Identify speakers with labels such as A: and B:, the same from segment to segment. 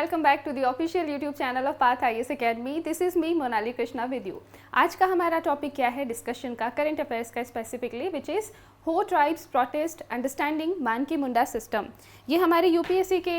A: welcome back to the official YouTube channel of Path IAS Academy. This is me Monali Krishna with you. आज का हमारा topic क्या है discussion का, current affairs का specifically, which is हो tribes protest understanding Manki Munda system. ये हमारे यूपीएससी के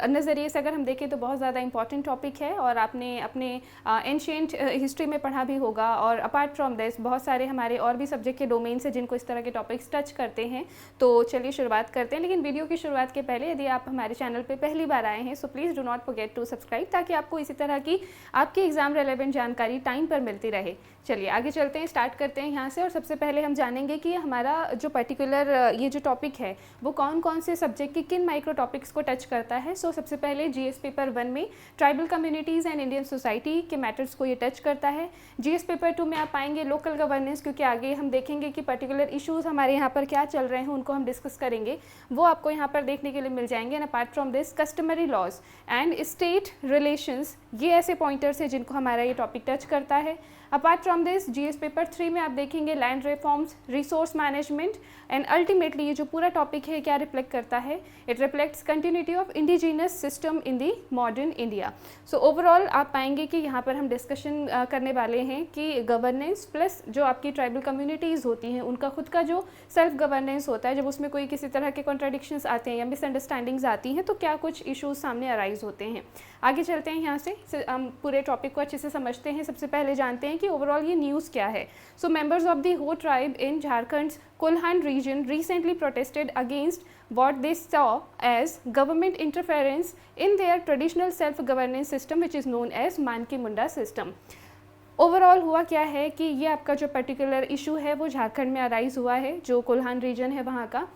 A: नज़रिए से अगर हम देखें तो बहुत ज़्यादा इंपॉर्टेंट टॉपिक है और आपने अपने एंशिएंट हिस्ट्री में पढ़ा भी होगा। और अपार्ट फ्रॉम दिस बहुत सारे हमारे और भी सब्जेक्ट के डोमेन्स हैं जिनको इस तरह के टॉपिक्स टच करते हैं। तो चलिए शुरुआत करते हैं, लेकिन वीडियो की शुरुआत के पहले यदि आप हमारे चैनल पर पहली बार आए हैं so please do not forget to subscribe, ताकि आपको इसी तरह की आपकी एग्जाम रेलेवेंट जानकारी टाइम पर मिलती रहे। चलिए आगे चलते हैं, स्टार्ट करते हैं यहाँ से। और सबसे पहले हम जानेंगे कि हमारा जो पर्टिकुलर ये जो टॉपिक है वो कौन कौन से सब्जेक्ट की किन माइक्रो टॉपिक्स को टच करता है। सो सबसे पहले जीएस पेपर 1 में tribal communities and Indian society के मैटर्स को ये टच करता है। जीएस पेपर 2 में आप पाएंगे लोकल गवर्नेंस, क्योंकि आगे हम देखेंगे कि पर्टिकुलर इशूज़ हमारे यहाँ पर क्या चल रहे हैं उनको हम डिस्कस करेंगे, वो आपको यहाँ पर देखने के लिए मिल जाएंगे। And apart from this customary laws and state relations, ये ऐसे पॉइंटर्स हैं जिनको हमारा ये टॉपिक टच करता है। Apart from this GS paper 3 में आप देखेंगे land reforms, resource management and ultimately ये जो पूरा टॉपिक है क्या रिफ्लेक्ट करता है, it reflects continuity of indigenous system in the modern India. So overall आप पाएंगे कि यहाँ पर हम डिस्कशन करने वाले हैं कि गवर्नेंस प्लस जो आपकी ट्राइबल कम्युनिटीज़ होती हैं उनका खुद का जो सेल्फ गवर्नेंस होता है, जब उसमें कोई किसी तरह के कॉन्ट्राडिक्शंस आते हैं या मिसअंडरस्टैंडिंग्स आती हैं तो क्या कुछ इशूज़ सामने अराइज होते हैं। आगे चलते हैं यहाँ से हम पूरे टॉपिक को अच्छे से समझते हैं। सबसे पहले जानते हैं कि ओवरऑल ये न्यूज़ क्या है। So members of the Ho tribe in Jharkhand Kolhan region recently protested against what they saw as government interference in their traditional self-governance system which is known as Manki Munda system। Overall हुआ क्या है कि ये आपका जो पर्टिकुलर इशू है वो झारखंड में अराइज हुआ है, जो कोल्हान रीजन है वहाँ का।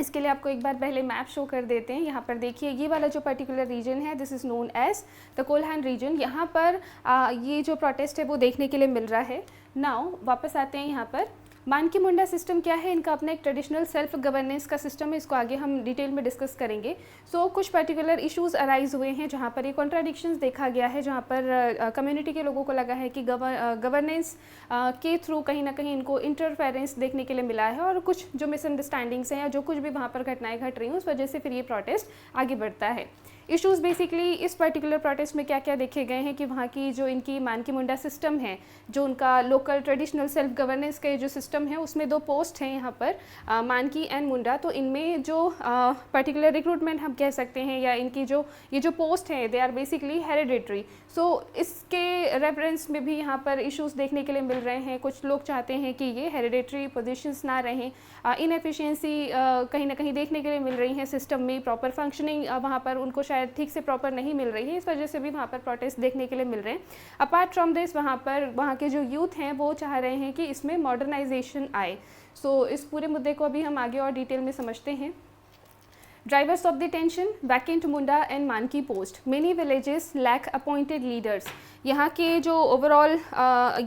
A: इसके लिए आपको एक बार पहले मैप शो कर देते हैं। यहाँ पर देखिए ये वाला जो पर्टिकुलर रीजन है this is known as the Kolhan region. यहाँ पर ये जो प्रोटेस्ट है वो देखने के लिए मिल रहा है। नाउ वापस आते हैं यहाँ पर। मानकी मुंडा सिस्टम क्या है, इनका अपना एक ट्रेडिशनल सेल्फ गवर्नेंस का सिस्टम है, इसको आगे हम डिटेल में डिस्कस करेंगे। सो कुछ पर्टिकुलर इश्यूज़ अराइज हुए हैं जहाँ पर ये कॉन्ट्राडिक्शंस देखा गया है, जहाँ पर कम्युनिटी के लोगों को लगा है कि गवर्नेंस के थ्रू कहीं ना कहीं इनको इंटरफेरेंस देखने के लिए मिला है और कुछ जो मिसअंडरस्टैंडिंग्स हैं या जो कुछ भी वहाँ पर घटनाएं घट रही हैं उस वजह से फिर ये प्रोटेस्ट आगे बढ़ता है। इश्यूज़ बेसिकली इस पर्टिकुलर प्रोटेस्ट में क्या क्या देखे गए हैं कि वहाँ की जो इनकी मानकी मुंडा सिस्टम है, जो उनका लोकल ट्रेडिशनल सेल्फ गवर्नेंस के जो सिस्टम है उसमें 2 पोस्ट हैं यहाँ पर, मानकी एंड मुंडा। तो इनमें जो पर्टिकुलर रिक्रूटमेंट हम कह सकते हैं या इनकी जो ये जो पोस्ट हैं दे आर बेसिकली हेरिडिटरी। सो इसके रेफरेंस में भी यहाँ पर इश्यूज़ देखने के लिए मिल रहे हैं। कुछ लोग चाहते हैं कि ये हेरिडिटरी पोजीशंस ना रहें, इनएफिशिएंसी कहीं ना कहीं देखने के लिए मिल रही है सिस्टम में, प्रॉपर फंक्शनिंग वहाँ पर उनको शायद ठीक से प्रॉपर नहीं मिल रही है, इस वजह से भी वहाँ पर प्रोटेस्ट देखने के लिए मिल रहे हैं। अपार्ट फ्रॉम दिस वहाँ के जो यूथ हैं वो चाह रहे हैं कि इसमें मॉडर्नाइजेशन आए। सो इस पूरे मुद्दे को अभी हम आगे और डिटेल में समझते हैं। Drivers of the tension, vacant Munda and Manki post. Many villages lack appointed leaders. यहाँ के जो ओवरऑल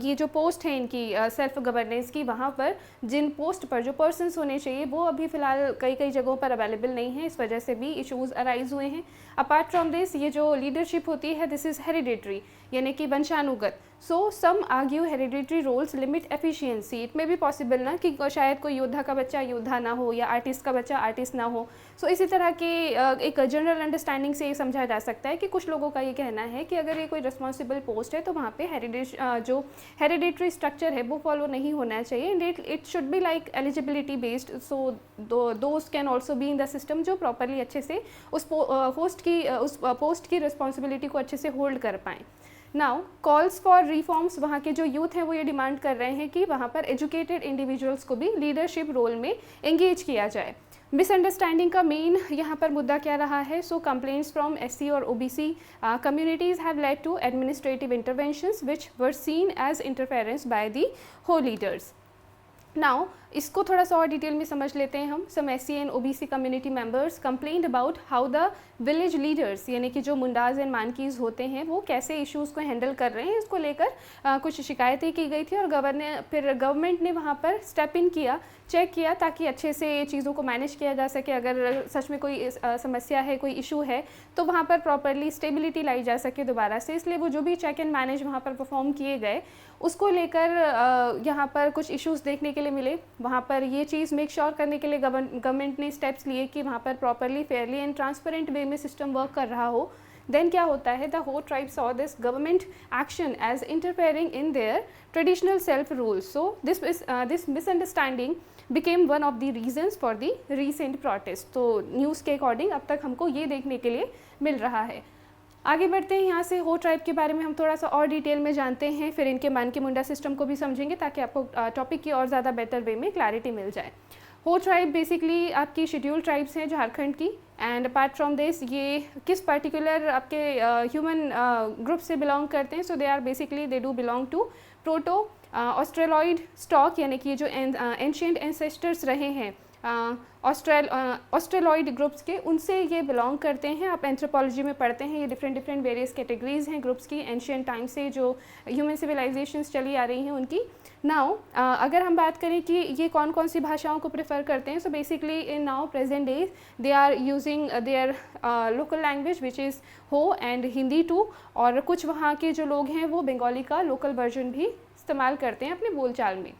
A: ये जो पोस्ट है इनकी सेल्फ गवर्नेंस की, वहाँ पर जिन पोस्ट पर जो पर्सन्स होने चाहिए वो अभी फ़िलहाल कई जगहों पर अवेलेबल नहीं है, इस वजह से भी इशूज़ अराइज हुए हैं। अपार्ट फ्रॉम दिस ये जो लीडरशिप होती है दिस इज़ हेरिडिटरी, यानी कि वंशानुगत। So some argue hereditary roles limit efficiency. It में भी पॉसिबल ना कि शायद कोई योद्धा का बच्चा योद्धा ना हो या आर्टिस्ट का बच्चा आर्टिस्ट ना हो। सो इसी तरह के एक जनरल अंडरस्टैंडिंग से ये समझा जा सकता है कि कुछ लोगों का ये कहना है कि अगर ये कोई रिस्पॉन्सिबल पोस्ट है तो वहाँ पे जो हेरिडिटरी स्ट्रक्चर है वो फॉलो नहीं होना चाहिए and it should be like eligibility based. So those can also be in the system जो प्रॉपरली अच्छे से उस पोस्ट की रिस्पॉन्सिबिलिटी को अच्छे से होल्ड कर पाएँ। नाउ कॉल्स फॉर रिफॉर्म्स, वहाँ के जो यूथ हैं वो ये डिमांड कर रहे हैं कि वहाँ पर एजुकेटेड इंडिविजुअल्स को भी लीडरशिप रोल में एंगेज किया जाए। मिसअंडरस्टैंडिंग का मेन यहाँ पर मुद्दा क्या रहा है। सो कंप्लेंट्स फ्रॉम एससी और OBC communities have led to administrative interventions which were seen as interference by the Ho leaders. Now इसको थोड़ा सा और डिटेल में समझ लेते हैं हम। Some SC and OBC community members complained about how the village leaders, यानी कि जो मुंडाज एंड मानकीज होते हैं वो कैसे इश्यूज़ को हैंडल कर रहे हैं, इसको लेकर कुछ शिकायतें की गई थी और गवर्नमेंट ने वहाँ पर स्टेप इन किया, चेक किया ताकि अच्छे से चीज़ों को मैनेज किया जा सके। अगर सच में कोई समस्या है, कोई इशू है तो वहाँ पर प्रॉपरली स्टेबिलिटी लाई जा सके दोबारा से। इसलिए वो जो भी चेक एंड मैनेज वहाँ पर परफॉर्म किए गए उसको लेकर यहाँ पर कुछ इश्यूज़ देखने के लिए मिले। वहाँ पर ये चीज़ मेक श्योर करने के लिए गवर्नमेंट ने स्टेप्स लिए कि वहाँ पर प्रॉपरली फेयरली एंड ट्रांसपेरेंट वे में सिस्टम वर्क कर रहा हो, देन क्या होता है, the Ho tribe saw this government action as interfering in their traditional self rule. So this misunderstanding became one of the reasons for the recent protest. तो news के according अब तक हमको ये देखने के लिए मिल रहा है. आगे बढ़ते हैं, यहाँ से हो ट्राइब के बारे में हम थोड़ा सा और डिटेल में जानते हैं, फिर इनके मान की मुंडा सिस्टम को भी समझेंगे ताकि आपको टॉपिक की और ज़्यादा बेटर वे में क्लैरिटी मिल जाए. हो ट्राइब बेसिकली आपकी शेड्यूल ट्राइब्स हैं झारखंड की, एंड अपार्ट फ्रॉम दिस ये किस पर्टिकुलर आपके ह्यूमन ग्रुप से बिलोंग करते हैं. So they are basically they do belong to proto Australoid stock, यानी कि जो एंशिएंट एंसेस्टर्स रहे हैं ऑस्ट्रेलॉइड ग्रुप्स के, उनसे ये बिलोंग करते हैं. आप एंथ्रोपोलॉजी में पढ़ते हैं, ये डिफरेंट वेरियस कैटेगरीज हैं ग्रुप्स की एंशिएंट टाइम से जो ह्यूमन सिविलाइजेशंस चली आ रही हैं उनकी. नाउ अगर हम बात करें कि ये कौन कौन सी भाषाओं को प्रेफर करते हैं, so basically in now present days they are using their local language which is Ho and Hindi too, और कुछ वहाँ के जो लोग हैं वो बंगाली का लोकल वर्जन भी इस्तेमाल करते हैं अपने बोलचाल में.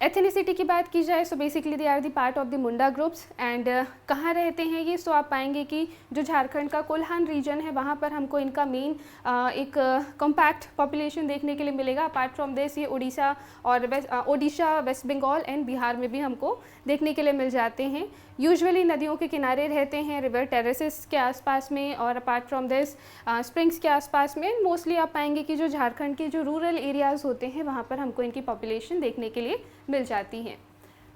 A: एथनिसिटी की बात की जाए, so basically they are the part of the Munda groups. एंड कहाँ रहते हैं ये, सो आप पाएंगे कि जो झारखंड का कोल्हान रीजन है वहाँ पर हमको इनका मेन एक कॉम्पैक्ट पॉपुलेशन देखने के लिए मिलेगा. अपार्ट फ्रॉम दिस ये उड़ीसा और ओडिशा, वेस्ट बंगाल एंड बिहार में भी हमको देखने के लिए मिल जाते हैं. यूजुअली नदियों के किनारे रहते हैं, रिवर टेरेसेस के आसपास में, और अपार्ट फ्रॉम दिस स्प्रिंग्स के आसपास में. मोस्टली आप पाएंगे कि जो झारखंड के जो रूरल एरियाज़ होते हैं वहाँ पर हमको इनकी पॉपुलेशन देखने के लिए मिल जाती है.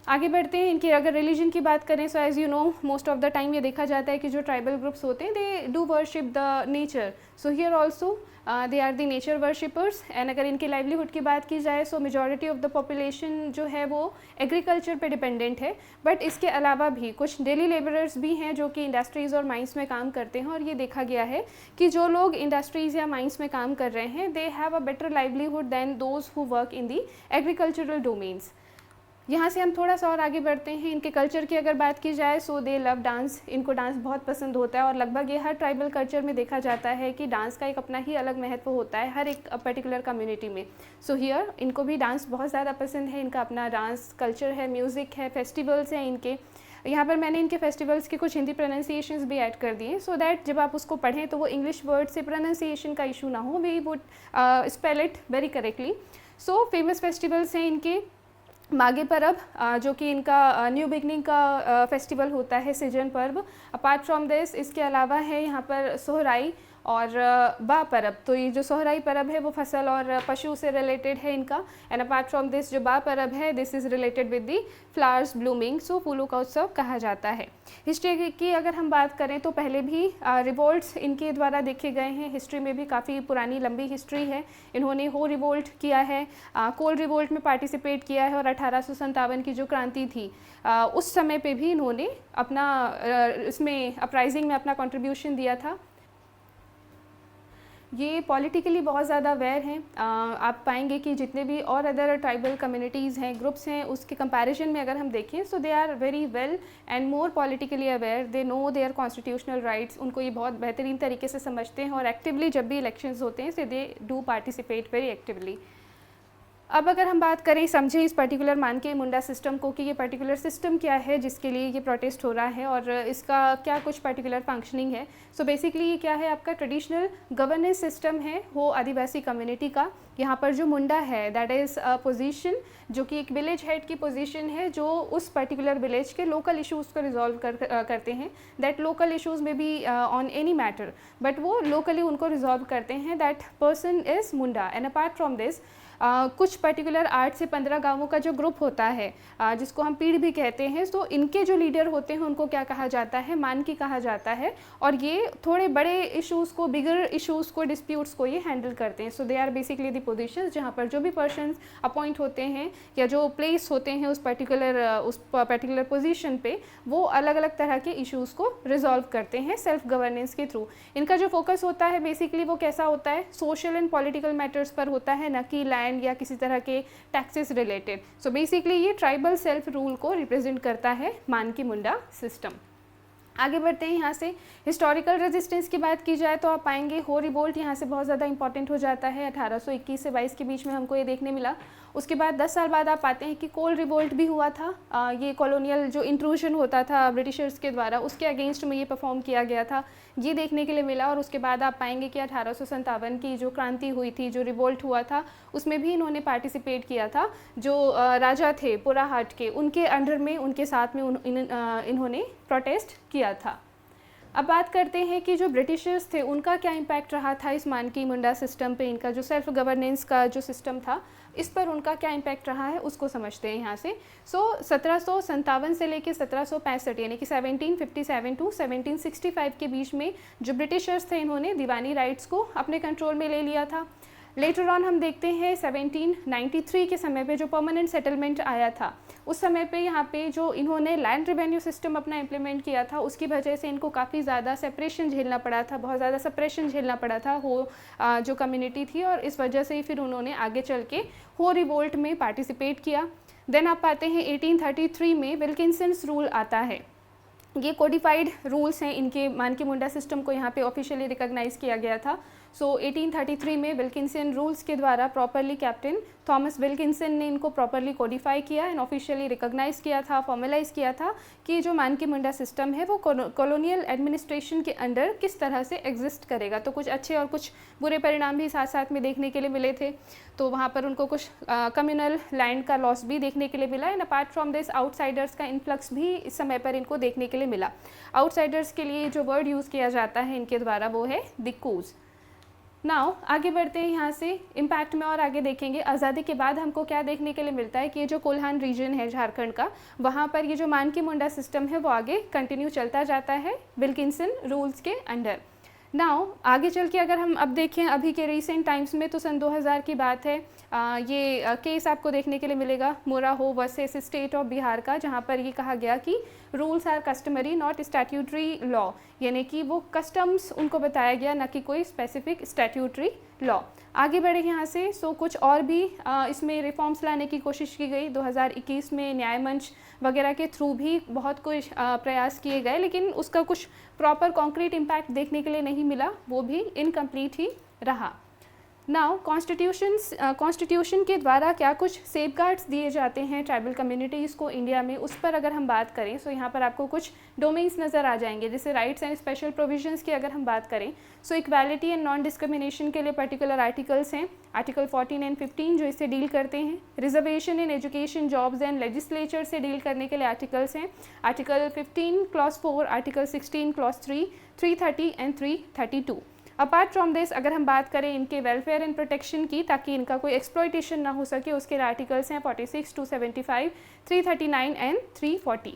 A: आगे बढ़ते हैं, इनकी अगर रिलीजन की बात करें, so as you know most of the time ये देखा जाता है कि जो ट्राइबल ग्रुप्स होते हैं they do worship the nature. So here also they are the nature worshippers. And अगर इनकी लाइवलीहुड की बात की जाए, so majority of the population जो है वो एग्रीकल्चर पे डिपेंडेंट है. बट इसके अलावा भी कुछ डेली लेबरर्स भी हैं जो कि इंडस्ट्रीज़ और माइंस में काम करते हैं, और ये देखा गया है कि जो लोग इंडस्ट्रीज़ या माइंस में काम कर रहे हैं they have a better livelihood then those who work in the agricultural domains. यहाँ से हम थोड़ा सा और आगे बढ़ते हैं. इनके कल्चर की अगर बात की जाए, सो दे लव डांस. इनको डांस बहुत पसंद होता है, और लगभग ये हर ट्राइबल कल्चर में देखा जाता है कि डांस का एक अपना ही अलग महत्व होता है हर एक पर्टिकुलर कम्युनिटी में. सो हियर इनको भी डांस बहुत ज़्यादा पसंद है. इनका अपना डांस कल्चर है, म्यूज़िक है, फेस्टिवल्स हैं इनके. यहाँ पर मैंने इनके फेस्टिवल्स के कुछ हिंदी प्रोनाउंसिएशंस भी ऐड कर दिए, सो दैट जब आप उसको पढ़ें तो वो इंग्लिश वर्ड से प्रोनाउंसिएशन का इशू ना हो, we would spell it very correctly. So famous festivals हैं इनके माघे पर्व, जो कि इनका न्यू बिगनिंग का फेस्टिवल होता है, सिजन पर्व. अपार्ट फ्रॉम दिस इसके अलावा है यहाँ पर सोहराई और बा पर्व. तो ये जो सोहराई पर्व है वो फसल और पशु से रिलेटेड है इनका. एंड अपार्ट फ्रॉम दिस जो बा पर्व है this is related with the flowers blooming. So फूलों का उत्सव कहा जाता है. हिस्ट्री की अगर हम बात करें तो पहले भी रिवोल्ट्स इनके द्वारा देखे गए हैं. हिस्ट्री में भी काफ़ी पुरानी लंबी हिस्ट्री है. इन्होंने हो रिवोल्ट किया है, कोल रिवोल्ट में पार्टिसिपेट किया है, और 1857 की जो क्रांति थी उस समय पे भी इन्होंने अपना इसमें अपराइजिंग में अपना कंट्रीब्यूशन दिया था. ये पॉलिटिकली बहुत ज़्यादा अवेयर हैं. आप पाएंगे कि जितने भी और अदर ट्राइबल कम्युनिटीज़ हैं, ग्रुप्स हैं, उसके कंपैरिजन में अगर हम देखें, so they are very well and more politically aware. They know their constitutional rights. उनको ये बहुत बेहतरीन तरीके से समझते हैं, और एक्टिवली जब भी इलेक्शंस होते हैं so they do participate very actively. अब अगर हम बात करें, समझें इस पर्टिकुलर मान के मुंडा सिस्टम को कि ये पर्टिकुलर सिस्टम क्या है जिसके लिए ये प्रोटेस्ट हो रहा है और इसका क्या कुछ पर्टिकुलर फंक्शनिंग है. सो बेसिकली ये क्या है, आपका ट्रेडिशनल गवर्नेंस सिस्टम है हो आदिवासी कम्युनिटी का. यहाँ पर जो मुंडा है दैट इज़ अ पोजीशन जो कि एक विलेज हेड की पोजीशन है, जो उस पर्टिकुलर विलेज के लोकल इश्यूज़ को रिजॉल्व करते हैं. दैट लोकल इश्यूज़ में be on any matter, but वो लोकली उनको रिजॉल्व करते हैं. That person is Munda. And apart from this कुछ पर्टिकुलर 8 से 15 गांवों का जो ग्रुप होता है जिसको हम पीढ़ भी कहते हैं, तो इनके जो लीडर होते हैं उनको क्या कहा जाता है, मानकी कहा जाता है. और ये थोड़े बड़े इश्यूज़ को, बिगर इश्यूज़ को, डिस्प्यूट्स को ये हैंडल करते हैं. So they are basically the positions जहाँ पर जो भी पर्सन्स अपॉइंट होते हैं या जो प्लेस होते हैं उस पर्टिकुलर पोजीशन पे, वो अलग अलग तरह के इश्यूज़ को रिजॉल्व करते हैं सेल्फ गवर्नेंस के थ्रू. इनका जो फोकस होता है बेसिकली वो कैसा होता है, सोशल एंड पॉलिटिकल मैटर्स पर होता है, न कि लैंड या किसी तरह के टैक्सेस रिलेटेड. सो बेसिकली ये ट्राइबल सेल्फ रूल को रिप्रेजेंट करता है मान की मुंडा सिस्टम. आगे बढ़ते हैं यहाँ से। हिस्टोरिकल रेजिस्टेंस की बात की जाए तो आप पाएंगे हो रिवोल्ट यहाँ से बहुत ज़्यादा इंपॉर्टेंट हो जाता है। 1821 से 22 के बीच में हमको ये देखने मिला। उसके बाद 10 साल बाद आप पाते हैं कि कोल रिवोल्ट भी हुआ था। ये कॉलोनियल जो इंट्रूजन होता था ब्रिटिशर्स के द्वारा, उसके अगेंस्ट में ये परफॉर्म किया गया था, ये देखने के लिए मिला। और उसके बाद आप पाएंगे कि 1857 की जो क्रांति हुई थी, जो रिवोल्ट हुआ था, उसमें भी इन्होंने पार्टिसिपेट किया था। जो राजा थे पुराहाट के, उनके अंडर में, उनके साथ में इन्होंने प्रोटेस्ट किया था। अब बात करते हैं कि जो ब्रिटिशर्स थे उनका क्या इम्पैक्ट रहा था इस मानकी मुंडा सिस्टम पे, इनका जो सेल्फ गवर्नेंस का जो सिस्टम था, इस पर उनका क्या इम्पैक्ट रहा है उसको समझते हैं यहाँ से। 1757 से लेकर 1765 यानी कि 1757 टू 1765 के बीच में जो ब्रिटिशर्स थे, इन्होंने दीवानी राइट्स को अपने कंट्रोल में ले लिया था। लेटर ऑन हम देखते हैं 1793 के समय पे जो परमानेंट सेटलमेंट आया था, उस समय पे यहाँ पे जो इन्होंने लैंड रेवेन्यू सिस्टम अपना इम्प्लीमेंट किया था, उसकी वजह से इनको काफ़ी ज़्यादा सेपरेशन झेलना पड़ा था, बहुत ज़्यादा सप्रेशन झेलना पड़ा था जो कम्युनिटी थी। और इस वजह से फिर उन्होंने आगे चल के हो रिवोल्ट में पार्टिसिपेट किया। देन आप पाते हैं 1833 में विल्किंसन्स रूल आता है। ये कोडिफाइड रूल्स हैं, इनके मानकी मुंडा सिस्टम को यहाँ पे ऑफिशियली रिकॉग्नाइज किया गया था। 1833 में विल्किंसन रूल्स के द्वारा प्रॉपरली कैप्टन थॉमस विल्किंसन ने इनको प्रॉपरली कोडिफाई किया एंड ऑफिशियली रिकॉग्नाइज किया था, फॉर्मलाइज किया था कि जो मानकी मुंडा सिस्टम है वो कॉलोनियल एडमिनिस्ट्रेशन के अंडर किस तरह से एग्जिस्ट करेगा। तो कुछ अच्छे और कुछ बुरे परिणाम भी साथ साथ में देखने के लिए मिले थे। तो वहाँ पर उनको कुछ कम्युनल लैंड का लॉस भी देखने के लिए मिला and apart from this outsiders का इन्फ्लक्स भी इस समय पर इनको देखने के लिए मिला। आउटसाइडर्स के लिए जो वर्ड यूज़ किया जाता है इनके द्वारा वो है दिक्कूज। नाउ आगे बढ़ते हैं यहाँ से इम्पैक्ट में और आगे देखेंगे। आज़ादी के बाद हमको क्या देखने के लिए मिलता है कि ये जो कोल्हान रीजन है झारखंड का, वहाँ पर ये जो मानकी मुंडा सिस्टम है वो आगे कंटिन्यू चलता जाता है विल्किंसन रूल्स के अंडर। नाउ आगे चल के अगर हम अब देखें अभी के रिसेंट टाइम्स में, तो सन 2000 की बात है। ये केस आपको देखने के लिए मिलेगा मोराहो वर्सेस स्टेट ऑफ बिहार का, जहाँ पर ये कहा गया कि rules are customary not statutory law, यानी कि वो कस्टम्स उनको बताया गया, ना कि कोई स्पेसिफिक स्टैट्यूटरी लॉ। आगे बढ़े यहाँ से। कुछ और भी इसमें रिफॉर्म्स लाने की कोशिश की गई। 2021 में न्याय मंच वगैरह के थ्रू भी बहुत कुछ प्रयास किए गए, लेकिन उसका कुछ प्रॉपर कॉन्क्रीट इम्पैक्ट देखने के लिए नहीं मिला, वो भी इनकम्प्लीट ही रहा। नाउ कॉन्स्टिट्यूशन के द्वारा क्या कुछ सेफगार्ड्स दिए जाते हैं ट्राइबल कम्युनिटीज़ को इंडिया में, उस पर अगर हम बात करें तो यहाँ पर आपको कुछ डोमेन्स नज़र आ जाएंगे। जैसे राइट्स एंड स्पेशल प्रोविजंस की अगर हम बात करें, इक्वालिटी एंड नॉन डिस्क्रिमिनेशन के लिए पर्टिकुलर आर्टिकल्स हैं, आर्टिकल 14 एंड 15 जो इससे डील करते हैं। Reservation in education, jobs and legislature से डील करने के लिए आर्टिकल्स हैं, article 15 clause 4, article 16 clause 3, 330 and 332। Apart from this अगर हम बात करें इनके वेलफेयर एंड प्रोटेक्शन की, ताकि इनका कोई एक्सप्लॉयटेशन ना हो सके, उसके आर्टिकल्स हैं 46 to 75, 339 and 340।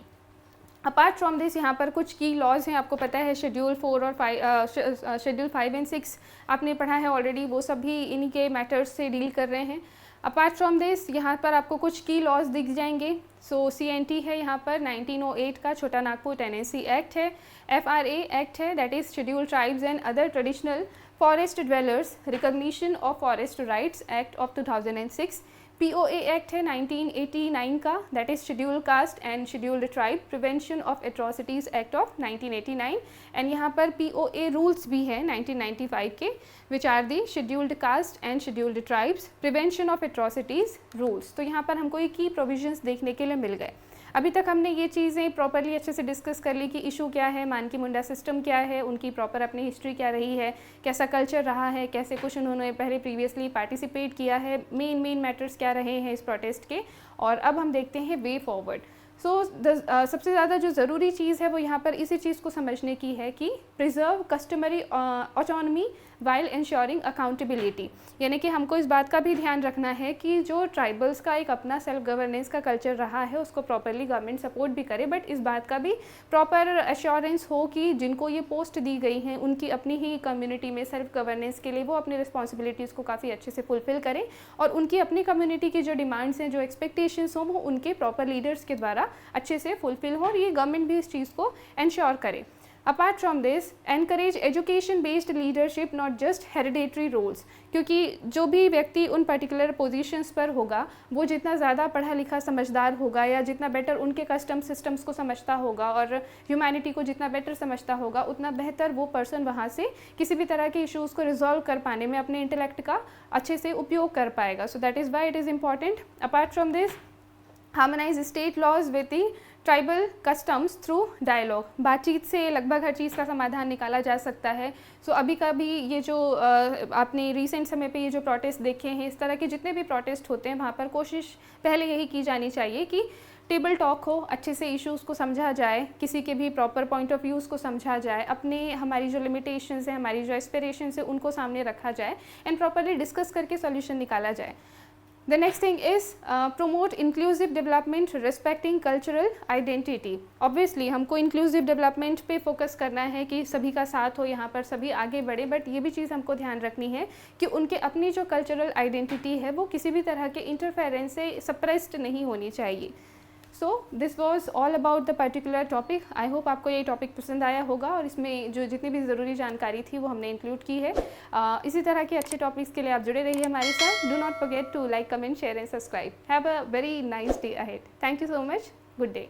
A: Apart from this यहाँ पर कुछ की लॉज हैं, आपको पता है शेड्यूल 4 और 5, शेड्यूल 5 एंड 6 आपने पढ़ा है ऑलरेडी, वो सब भी इन्हीं के मैटर्स से डील कर रहे हैं। अपार्ट फ्रॉम दिस यहाँ पर आपको कुछ की लॉज दिख जाएंगे। CNT है यहाँ पर 1908 का छोटा नागपुर टेनेंसी एक्ट है, FRA एक्ट है that is schedule tribes and other traditional forest dwellers recognition of forest rights act of 2006, POA act है 1989 का that is schedule caste and scheduled tribe prevention of atrocities act of 1989 and यहाँ पर POA rules भी हैं 1995 के which are the scheduled caste and scheduled tribes prevention of atrocities rules. तो यहाँ पर हमको ये की प्रोविजंस देखने के लिए मिल गए। अभी तक हमने ये चीज़ें प्रॉपरली अच्छे से डिस्कस कर ली कि इशू क्या है, मानकी मुंडा सिस्टम क्या है, उनकी प्रॉपर अपनी हिस्ट्री क्या रही है, कैसा कल्चर रहा है, कैसे कुछ उन्होंने पहले प्रीवियसली पार्टिसिपेट किया है, मेन मैटर्स क्या रहे हैं इस प्रोटेस्ट के। और अब हम देखते हैं वे फॉरवर्ड। सबसे ज़्यादा जो ज़रूरी चीज़ है वो यहाँ पर इसी चीज़ को समझने की है कि preserve customary autonomy while ensuring accountability, यानी कि हमको इस बात का भी ध्यान रखना है कि जो ट्राइबल्स का एक अपना सेल्फ गवर्नेंस का कल्चर रहा है उसको प्रॉपरली गवर्नमेंट सपोर्ट भी करे, बट इस बात का भी प्रॉपर एश्योरेंस हो कि जिनको ये पोस्ट दी गई हैं उनकी अपनी ही कम्युनिटी में सेल्फ गवर्नेंस के लिए वो अपनी रिस्पॉन्सिबिलिटीज़ को काफ़ी अच्छे से फुलफिल करें और उनकी अपनी कम्युनिटी की जो डिमांड्स हैं, जो एक्सपेक्टेशंस हों, वो उनके प्रॉपर लीडर्स के द्वारा अच्छे से फुलफिल हो और ये गवर्नमेंट भी इस चीज़ को इंश्योर करे। Apart from this encourage education based leadership, not just hereditary roles, क्योंकि जो भी व्यक्ति उन पर्टिकुलर पोजीशंस पर होगा वो जितना ज़्यादा पढ़ा लिखा समझदार होगा या जितना बेटर उनके कस्टम सिस्टम्स को समझता होगा और ह्यूमैनिटी को जितना बेटर समझता होगा उतना बेहतर वो पर्सन वहाँ से किसी भी तरह के इश्यूज़ को रिजॉल्व कर पाने में अपने इंटेलेक्ट का अच्छे से उपयोग कर पाएगा. So that is why it is important. Apart from this harmonise state laws with the tribal customs through dialogue. बातचीत से लगभग हर चीज़ का समाधान निकाला जा सकता है. सो अभी का भी ये जो आपने रिसेंट समय पे ये जो प्रोटेस्ट देखे हैं, इस तरह के जितने भी प्रोटेस्ट होते हैं वहाँ पर कोशिश पहले यही की जानी चाहिए कि टेबल टॉक हो, अच्छे से इश्यूज़ को समझा जाए, किसी के भी प्रॉपर पॉइंट ऑफ व्यूज़ को समझा जाए, अपने हमारी जो लिमिटेशंस हैं, हमारी जो एस्पिरेशंस है उनको सामने रखा जाए एंड प्रॉपरली डिस्कस करके सॉल्यूशन निकाला जाए. The next thing is promote inclusive development respecting cultural identity. Obviously हमको inclusive development पे फोकस करना है कि सभी का साथ हो, यहाँ पर सभी आगे बढ़े, बट ये भी चीज़ हमको ध्यान रखनी है कि उनके अपनी जो कल्चरल आइडेंटिटी है वो किसी भी तरह के इंटरफेरेंस से सप्रेस्ड नहीं होनी चाहिए. So this was all about the particular topic. I hope आपको ये टॉपिक पसंद आया होगा और इसमें जो जितनी भी ज़रूरी जानकारी थी वो हमने इंक्लूड की है. इसी तरह के अच्छे टॉपिक्स के लिए आप जुड़े रहिए हमारे साथ. Do not forget to like, comment, share and subscribe. Have a very nice day ahead. Thank you so much. Good day.